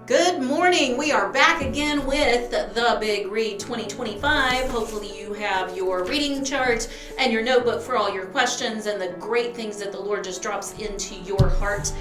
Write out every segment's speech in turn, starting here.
Good morning. We are back again with the Big Read 2025. Hopefully you have your reading chart and your notebook for all your questions and the great things that the Lord just drops into your heart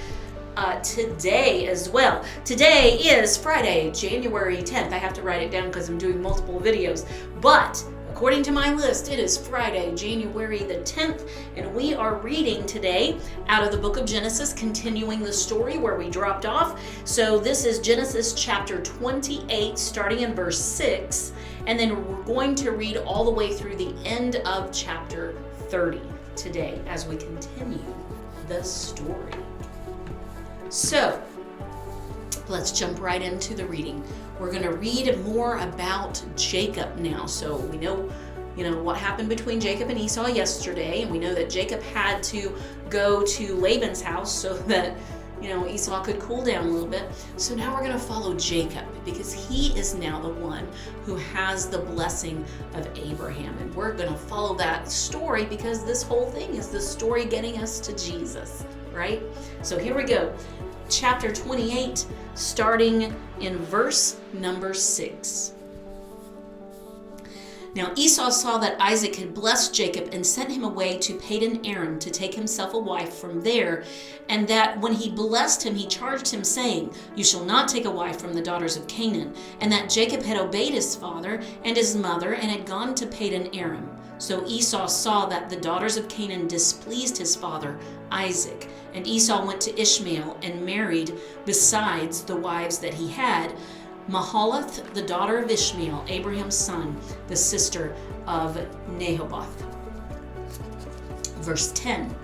today as well. Today is Friday, January 10th. I have to write it down because I'm doing multiple videos. But according to my list, it is Friday, January the 10th, and we are reading today out of the book of Genesis, continuing the story where we dropped off. So this is Genesis chapter 28, starting in verse 6, and then we're going to read all the way through the end of chapter 30 today as we continue the story. So let's jump right into the reading. We're going to read more about Jacob now. So we know, what happened between Jacob and Esau yesterday, and we know that Jacob had to go to Laban's house so that, Esau could cool down a little bit. So now we're going to follow Jacob because he is now the one who has the blessing of Abraham. And we're going to follow that story because this whole thing is the story getting us to Jesus, right? So here we go. Chapter 28, starting in verse number 6. Now Esau saw that Isaac had blessed Jacob and sent him away to Padan Aram to take himself a wife from there, and that when he blessed him, he charged him, saying, "You shall not take a wife from the daughters of Canaan," and that Jacob had obeyed his father and his mother and had gone to Padan Aram. So Esau saw that the daughters of Canaan displeased his father Isaac, and Esau went to Ishmael and married, besides the wives that he had, Mahalath, the daughter of Ishmael, Abraham's son, the sister of Nehobath. Verse 10.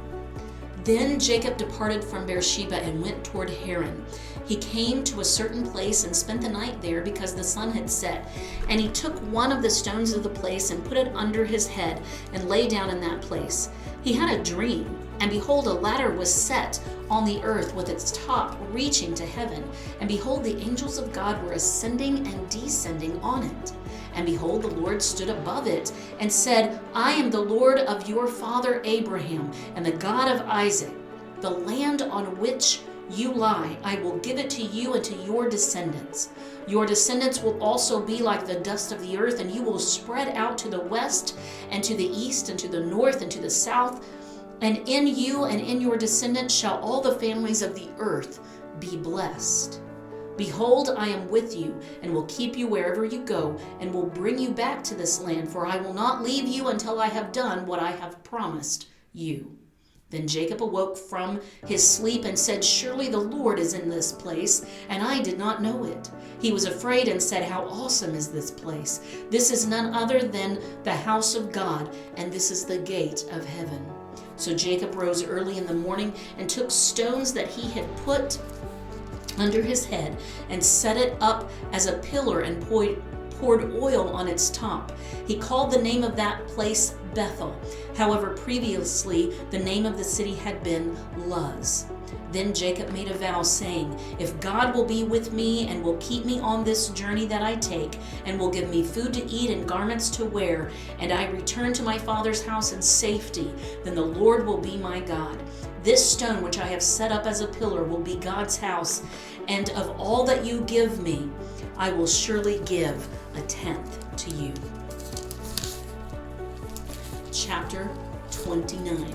Then Jacob departed from Beersheba and went toward Haran. He came to a certain place and spent the night there because the sun had set. And he took one of the stones of the place and put it under his head and lay down in that place. He had a dream, and behold, a ladder was set on the earth with its top reaching to heaven. And behold, the angels of God were ascending and descending on it. And behold, the Lord stood above it and said, "I am the Lord of your father Abraham and the God of Isaac. The land on which you lie, I will give it to you and to your descendants. Your descendants will also be like the dust of the earth, and you will spread out to the west and to the east and to the north and to the south. And in you and in your descendants shall all the families of the earth be blessed. Behold, I am with you and will keep you wherever you go and will bring you back to this land, for I will not leave you until I have done what I have promised you." Then Jacob awoke from his sleep and said, "Surely the Lord is in this place, and I did not know it." He was afraid and said, "How awesome is this place! This is none other than the house of God, and this is the gate of heaven." So Jacob rose early in the morning and took stones that he had put under his head and set it up as a pillar and poured oil on its top. He called the name of that place Bethel. However, previously the name of the city had been Luz. Then Jacob made a vow, saying, "If God will be with me and will keep me on this journey that I take, and will give me food to eat and garments to wear, and I return to my father's house in safety, then the Lord will be my God. This stone which I have set up as a pillar will be God's house, and of all that you give me, I will surely give a tenth to you." Chapter 29.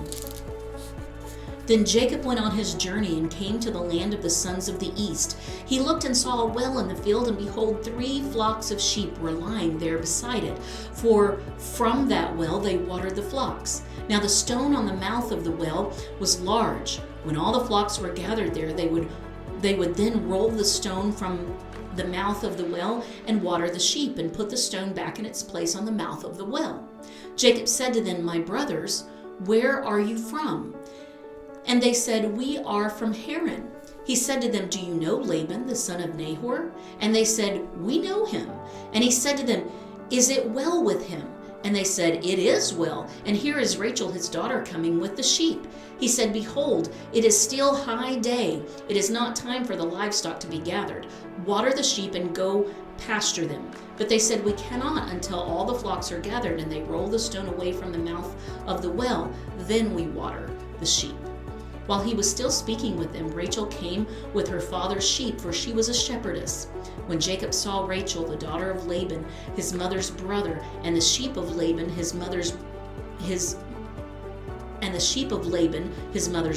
Then Jacob went on his journey and came to the land of the sons of the east. He looked and saw a well in the field, and behold, 3 flocks of sheep were lying there beside it, for from that well they watered the flocks. Now the stone on the mouth of the well was large. When all the flocks were gathered there, they would then roll the stone from the mouth of the well and water the sheep, and put the stone back in its place on the mouth of the well. Jacob said to them, "My brothers, where are you from?" And they said, "We are from Haran." He said to them, "Do you know Laban, the son of Nahor?" And they said, "We know him." And he said to them, "Is it well with him?" And they said, "It is well, and here is Rachel his daughter coming with the sheep." He said, "Behold, it is still high day. It is not time for the livestock to be gathered. Water the sheep and go pasture them." But they said, "We cannot until all the flocks are gathered." And they roll the stone away from the mouth of the well. Then we water the sheep. While he was still speaking with them, Rachel came with her father's sheep, for she was a shepherdess. When Jacob saw Rachel, the daughter of Laban, his mother's brother, and the sheep of Laban, his mother's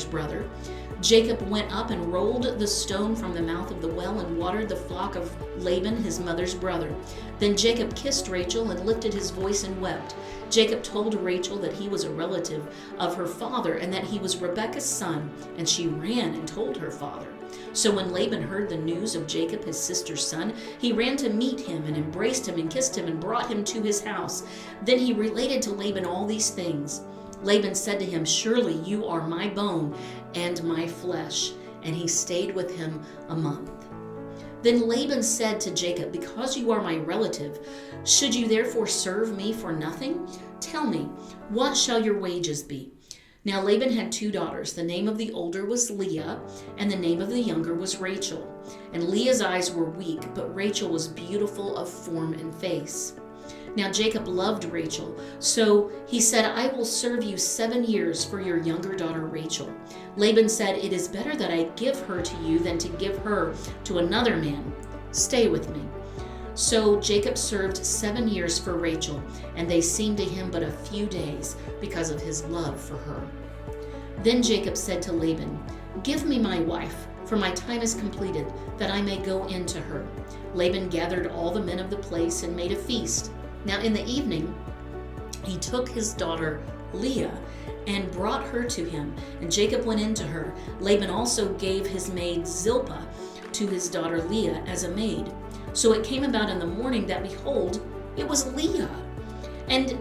brother, Jacob went up and rolled the stone from the mouth of the well and watered the flock of Laban, his mother's brother. Then Jacob kissed Rachel and lifted his voice and wept. Jacob told Rachel that he was a relative of her father and that he was Rebekah's son, and she ran and told her father. So when Laban heard the news of Jacob, his sister's son, he ran to meet him and embraced him and kissed him and brought him to his house. Then he related to Laban all these things. Laban said to him, "Surely you are my bone and my flesh." And he stayed with him a month. Then Laban said to Jacob, "Because you are my relative, should you therefore serve me for nothing? Tell me, what shall your wages be?" Now Laban had 2 daughters. The name of the older was Leah, and the name of the younger was Rachel. And Leah's eyes were weak, but Rachel was beautiful of form and face. Now Jacob loved Rachel, so he said, "I will serve you 7 years for your younger daughter Rachel." Laban said, "It is better that I give her to you than to give her to another man. Stay with me." So Jacob served 7 years for Rachel, and they seemed to him but a few days because of his love for her. Then Jacob said to Laban, "Give me my wife, for my time is completed, that I may go in to her." Laban gathered all the men of the place and made a feast. Now in the evening, he took his daughter Leah and brought her to him, and Jacob went in to her. Laban also gave his maid Zilpah to his daughter Leah as a maid. So it came about in the morning that, behold, it was Leah. And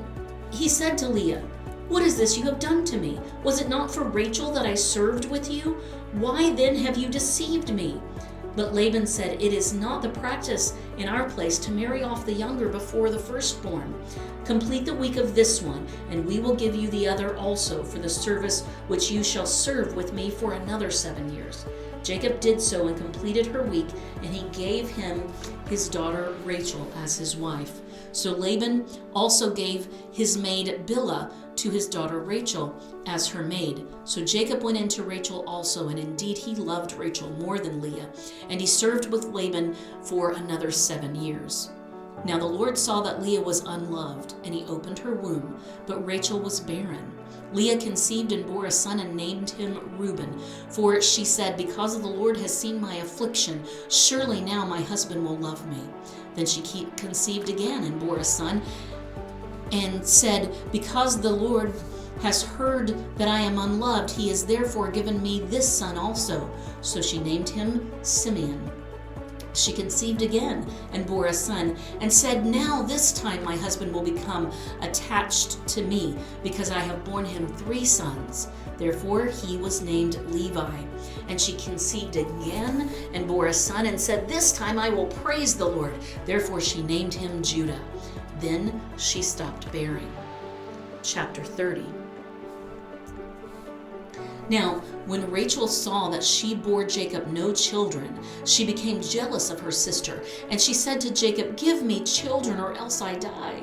he said to Leah, "What is this you have done to me? Was it not for Rachel that I served with you? Why then have you deceived me?" But Laban said, "It is not the practice in our place to marry off the younger before the firstborn. Complete the week of this one, and we will give you the other also for the service which you shall serve with me for another 7 years." Jacob did so and completed her week, and he gave him his daughter Rachel as his wife. So Laban also gave his maid Bilhah to his daughter Rachel as her maid. So Jacob went into Rachel also, and indeed he loved Rachel more than Leah, and he served with Laban for another 7 years. Now the Lord saw that Leah was unloved, and he opened her womb, but Rachel was barren. Leah conceived and bore a son and named him Reuben, for she said, "Because the Lord has seen my affliction, surely now my husband will love me." Then she conceived again and bore a son and said, "Because the Lord has heard that I am unloved, he has therefore given me this son also." So she named him Simeon. She conceived again and bore a son and said, "Now this time my husband will become attached to me, because I have borne him 3 sons. Therefore he was named Levi. And she conceived again and bore a son and said, "This time I will praise the Lord." Therefore she named him Judah. Then she stopped bearing. Chapter 30. Now, when Rachel saw that she bore Jacob no children, she became jealous of her sister, and she said to Jacob, "Give me children, or else I die."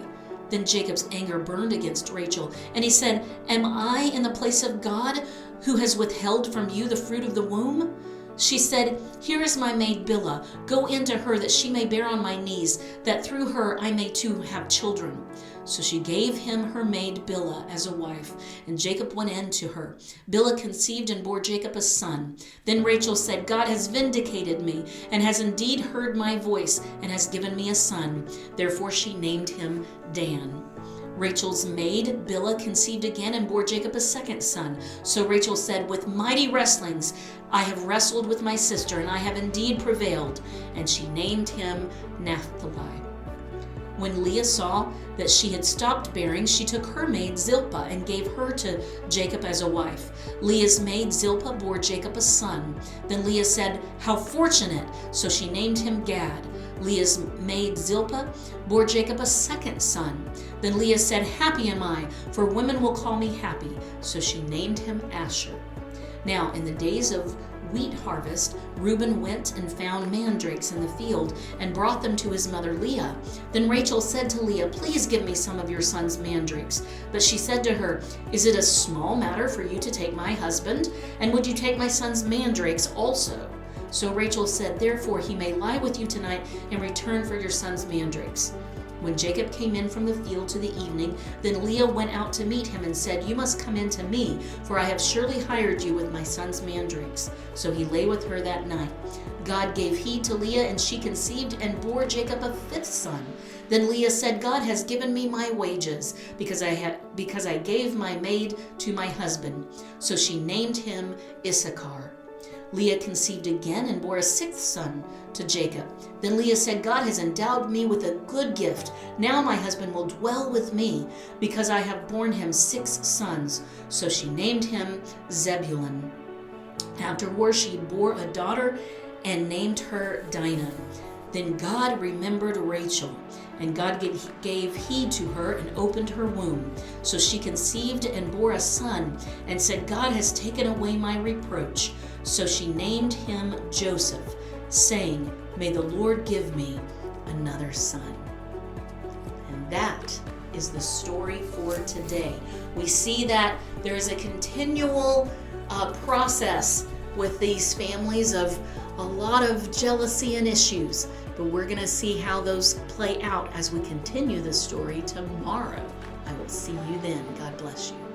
Then Jacob's anger burned against Rachel, and he said, "Am I in the place of God, who has withheld from you the fruit of the womb?" She said, "Here is my maid Bilhah. Go in to her, that she may bear on my knees, that through her I may too have children." So she gave him her maid Bilhah as a wife, and Jacob went in to her. Bilhah conceived and bore Jacob a son. Then Rachel said, "God has vindicated me, and has indeed heard my voice, and has given me a son." Therefore she named him Dan. Rachel's maid Bilhah conceived again and bore Jacob a second son. So Rachel said, "With mighty wrestlings I have wrestled with my sister, and I have indeed prevailed." And she named him Naphtali. When Leah saw that she had stopped bearing, she took her maid Zilpah and gave her to Jacob as a wife. Leah's maid Zilpah bore Jacob a son. Then Leah said, "How fortunate!" So she named him Gad. Leah's maid Zilpah bore Jacob a second son. Then Leah said, "Happy am I, for women will call me happy." So she named him Asher. Now in the days of wheat harvest, Reuben went and found mandrakes in the field and brought them to his mother Leah. Then Rachel said to Leah, "Please give me some of your son's mandrakes." But she said to her, "Is it a small matter for you to take my husband? And would you take my son's mandrakes also?" So Rachel said, "Therefore he may lie with you tonight in return for your son's mandrakes." When Jacob came in from the field to the evening, then Leah went out to meet him and said, "You must come in to me, for I have surely hired you with my son's mandrakes." So he lay with her that night. God gave heed to Leah, and she conceived and bore Jacob a fifth son. Then Leah said, "God has given me my wages, because I gave my maid to my husband." So she named him Issachar. Leah conceived again and bore a sixth son to Jacob. Then Leah said, "God has endowed me with a good gift. Now my husband will dwell with me, because I have borne him 6 sons." So she named him Zebulun. Afterward she bore a daughter and named her Dinah. Then God remembered Rachel, and God gave heed to her and opened her womb. So she conceived and bore a son, and said, "God has taken away my reproach." So she named him Joseph, saying, "May the Lord give me another son." And that is the story for today. We see that there is a continual process with these families of a lot of jealousy and issues, but we're going to see how those play out as we continue the story tomorrow. I will see you then. God bless you.